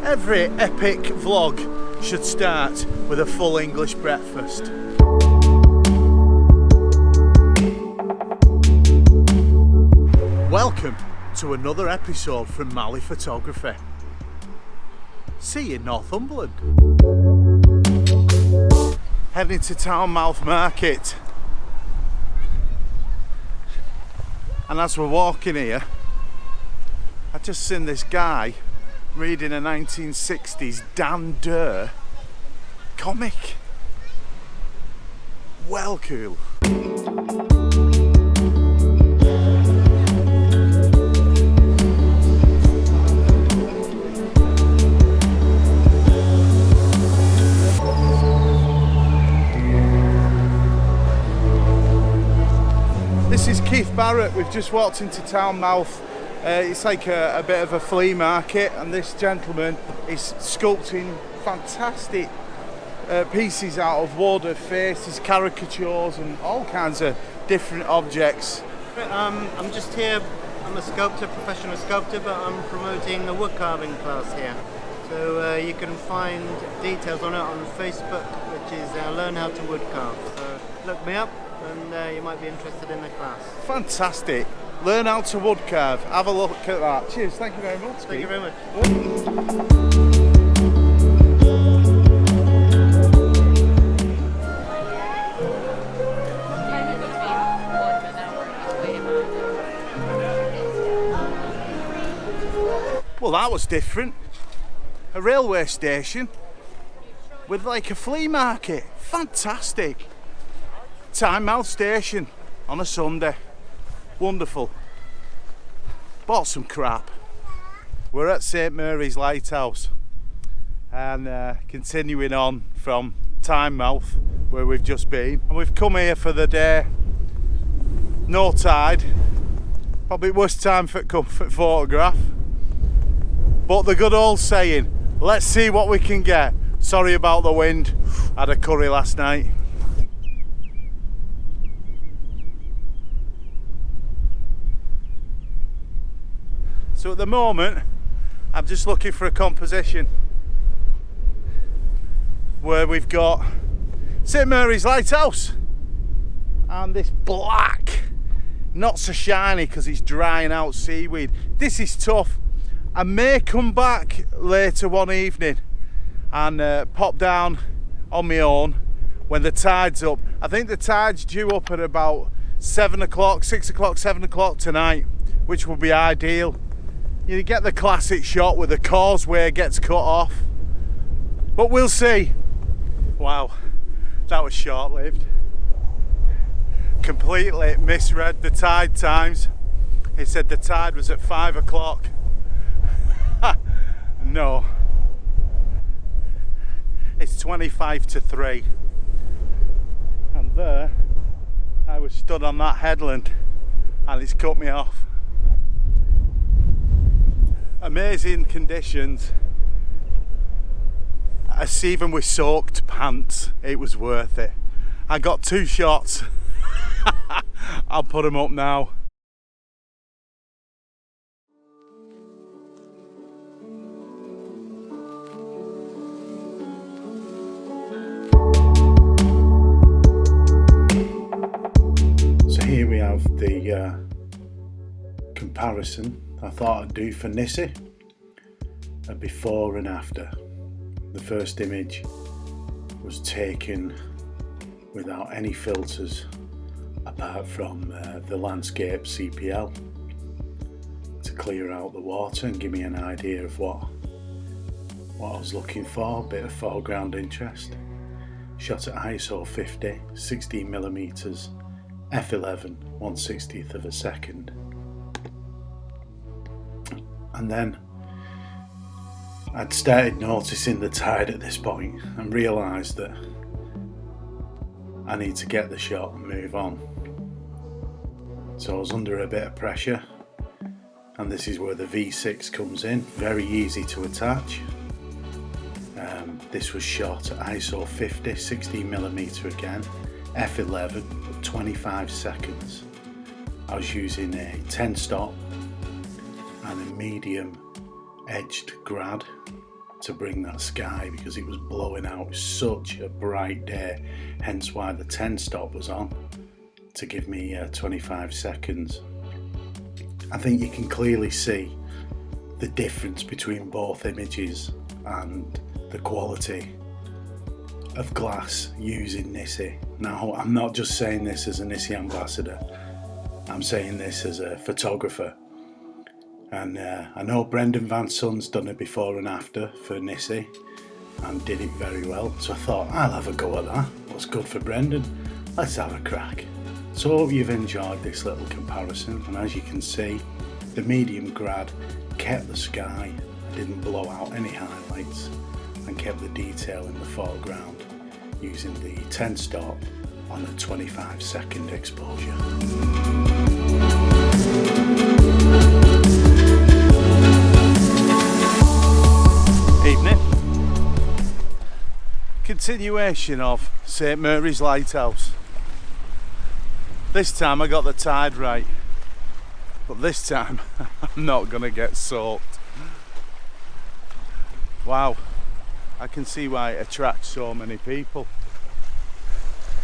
Every epic vlog should start with a full English breakfast. Welcome to another episode from Mali Photography. See you in Northumberland. Heading to Tynemouth Market. And as we're walking here, I just seen this guy reading a 1960s Dan Durr comic. Well cool. This is Keith Barrett. We've just walked into Tynemouth. It's like a bit of a flea market, and this gentleman is sculpting fantastic pieces out of wood, of faces, caricatures and all kinds of different objects. I'm just here, I'm a sculptor, professional sculptor, but I'm promoting a wood carving class here. So you can find details on it on Facebook, which is Learn How to Wood Carve. So look me up and you might be interested in the class. Fantastic. Learn how to wood carve. Have a look at that. Cheers, thank you very much. Thank you very much. Well, that was different. A railway station with like a flea market. Fantastic. Tynemouth station on a Sunday. Wonderful. Bought some crap. We're at St Mary's Lighthouse and continuing on from Tynemouth where we've just been, and we've come here for the day. No tide, probably worst time for comfort photograph, but the good old saying, let's see what we can get. Sorry about the wind. Had a curry last night. So at the moment, I'm just looking for a composition where we've got St Mary's Lighthouse and this black, not so shiny because it's drying out seaweed. This is tough. I may come back later one evening and pop down on my own when the tide's up. I think the tide's due up at about 7 o'clock, 6 o'clock, 7 o'clock tonight, which would be ideal. You get the classic shot where the causeway gets cut off, but we'll see. Wow, that was short-lived. Completely misread the tide times. It said the tide was at 5 o'clock. No, it's 25 to 3. And there, I was stood on that headland and it's cut me off. Amazing conditions. Even with soaked pants, it was worth it. I got 2 shots. I'll put them up now. So here we have the comparison I thought I'd do for NiSi, a before and after. The first image was taken without any filters apart from the landscape CPL to clear out the water and give me an idea of what I was looking for, a bit of foreground interest. Shot at ISO 50, 16mm, f11, 1/60th of a second. And then I'd started noticing the tide at this point and realised that I need to get the shot and move on. So I was under a bit of pressure, and this is where the V6 comes in, very easy to attach. This was shot at ISO 50, 16mm again, f11, 25 seconds. I was using a 10 stop and a medium edged grad to bring that sky because it was blowing out. Such a bright day, hence why the 10 stop was on to give me 25 seconds. I think you can clearly see the difference between both images and the quality of glass using NiSi. Now, I'm not just saying this as a NiSi ambassador, I'm saying this as a photographer. And I know Brendan Van Son's done it before and after for NiSi and did it very well. So I thought, I'll have a go at that. What's good for Brendan? Let's have a crack. So I hope you've enjoyed this little comparison. And as you can see, the medium grad kept the sky, didn't blow out any highlights, and kept the detail in the foreground using the 10 stop on a 25-second exposure. Evening. Continuation of St Mary's Lighthouse. This time I got the tide right, but this time I'm not gonna get soaked. Wow, I can see why it attracts so many people.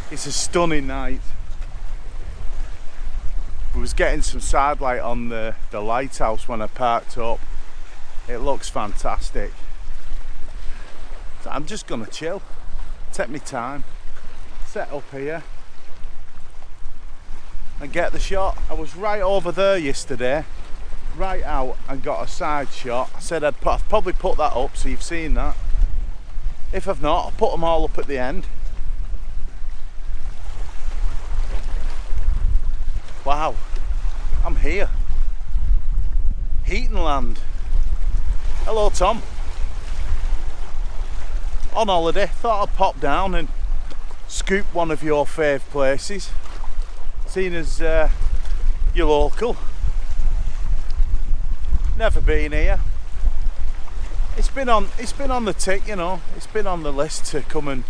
It's a stunning night. We was getting some side light on the lighthouse when I parked up. It looks fantastic. So I'm just gonna chill, take my time, set up here and get the shot. I was right over there yesterday, right out, and got a side shot. I said I'd probably put that up so you've seen that. If I've not, I'll put them all up at the end. Wow, I'm here. Heatonland. Hello Tom. On holiday, thought I'd pop down and scoop one of your fave places. Seeing as you're local. Never been here. It's been on the tick, you know. It's been on the list to come and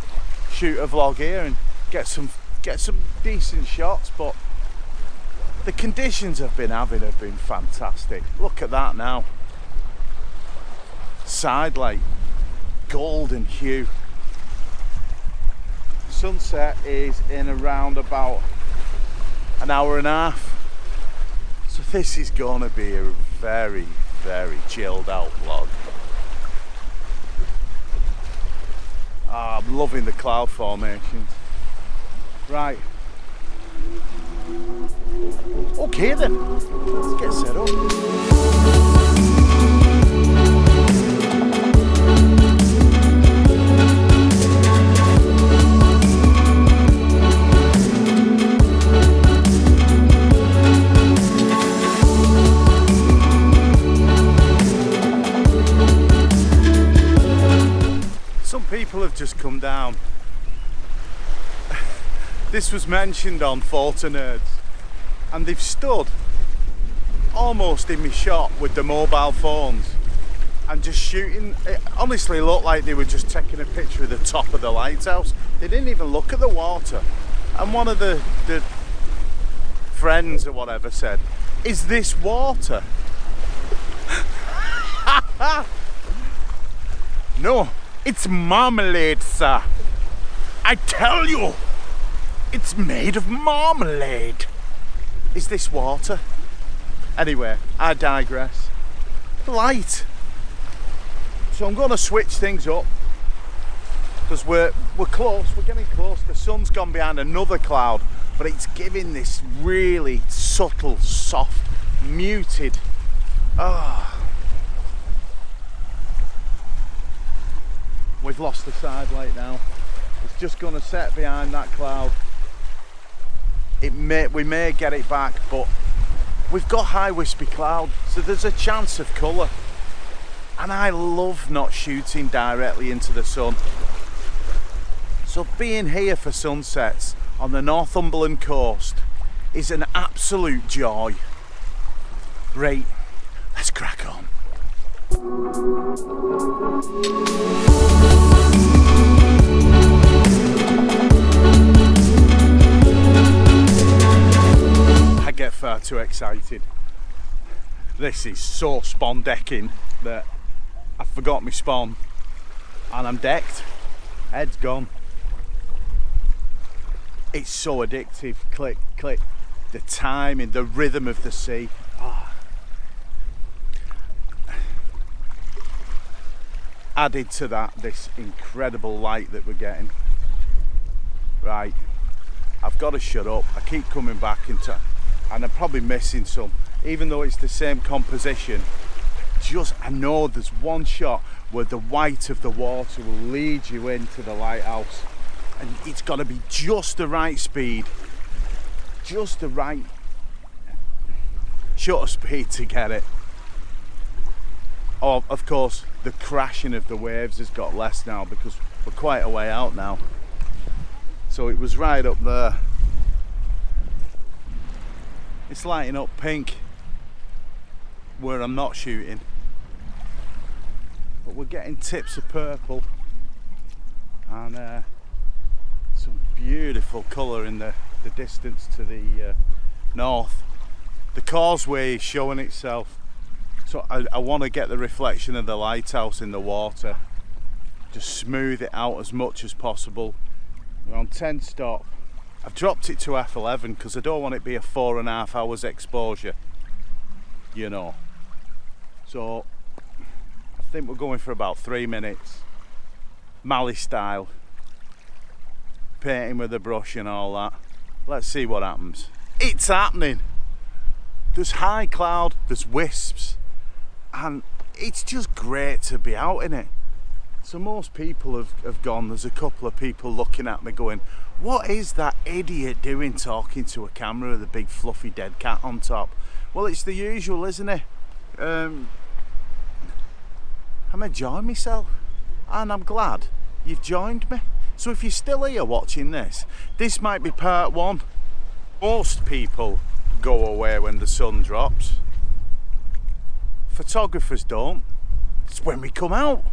shoot a vlog here and get some decent shots, but the conditions I've been having have been fantastic. Look at that now. Side light, golden hue. Sunset is in around about an hour and a half. So this is going to be a very, very chilled out vlog. I'm loving the cloud formations. Right. Okay then, let's get set up. Some people have just come down. This was mentioned on Photo Nerds, and they've stood almost in my shot with the mobile phones and just shooting. It honestly looked like they were just taking a picture of the top of the lighthouse. They didn't even look at the water. And one of the friends or whatever said, "Is this water?" No, it's marmalade, sir. I tell you, it's made of marmalade. Is this water? Anyway, I digress. Light. So I'm going to switch things up because we're close. We're getting close. The sun's gone behind another cloud, but it's giving this really subtle, soft, muted. We've lost the side light now. It's just going to set behind that cloud. We may get it back, but we've got high wispy cloud, so there's a chance of colour. And I love not shooting directly into the sun. So being here for sunsets on the Northumberland coast is an absolute joy. Right, let's crack on. I get far too excited. This is so spawn decking that I forgot my spawn and I'm decked. Head's gone. It's so addictive. Click, click. The timing, the rhythm of the sea. Oh. Added to that, this incredible light that we're getting. Right, I've got to shut up. I keep coming back and I'm probably missing some, even though it's the same composition. I know there's one shot where the white of the water will lead you into the lighthouse, and it's got to be just the right speed, just the right shutter speed to get it. Oh, of course, the crashing of the waves has got less now because we're quite a way out now. So it was right up there. It's lighting up pink where I'm not shooting. But we're getting tips of purple and some beautiful colour in the distance to the north. The causeway is showing itself. So I want to get the reflection of the lighthouse in the water. Just smooth it out as much as possible. We're on 10 stop. I've dropped it to F11 because I don't want it to be a 4.5 hours exposure, you know. So I think we're going for about 3 minutes. Mali style. Painting with a brush and all that. Let's see what happens. It's happening. There's high cloud, there's wisps, and it's just great to be out in it. So most people have gone. There's a couple of people looking at me going, what is that idiot doing talking to a camera with a big fluffy dead cat on top? Well, it's the usual, isn't it? I'm enjoying myself, and I'm glad you've joined me. So if you're still here watching this might be part one. Most people go away when the sun drops. Photographers don't. It's when we come out.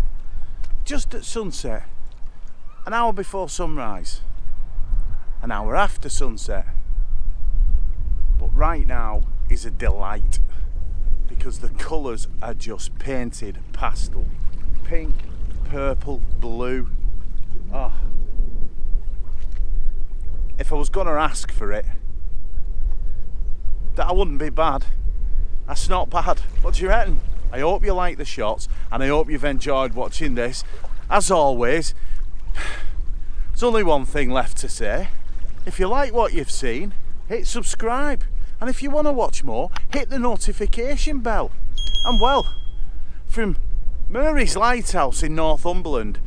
Just at sunset, an hour before sunrise, an hour after sunset. But right now is a delight because the colours are just painted pastel. Pink, purple, blue. Oh. If I was going to ask for it, that wouldn't be bad. That's not bad. What do you reckon? I hope you like the shots and I hope you've enjoyed watching this. As always, there's only one thing left to say. If you like what you've seen, hit subscribe. And if you want to watch more, hit the notification bell. And well, from Murray's Lighthouse in Northumberland,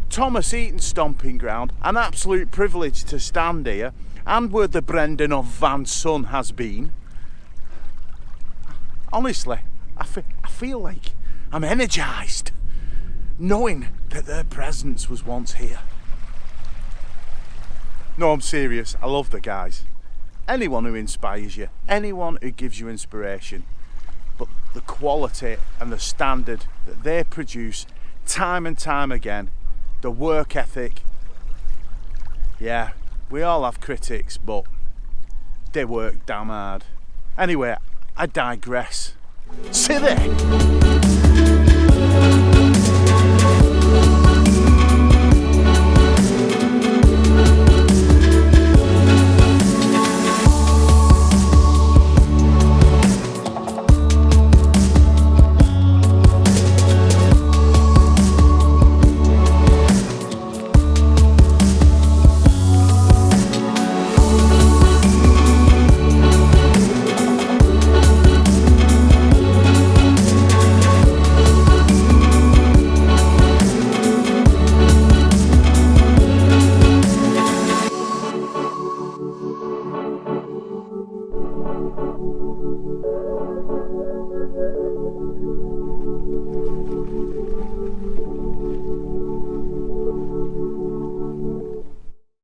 Thomas Eaton's stomping ground, an absolute privilege to stand here, and where the Brendan of Van's son has been. Honestly, I feel like I'm energised, knowing that their presence was once here. No, I'm serious, I love the guys. Anyone who inspires you, anyone who gives you inspiration, but the quality and the standard that they produce time and time again, the work ethic, yeah, we all have critics, but they work damn hard. Anyway, I digress. See there.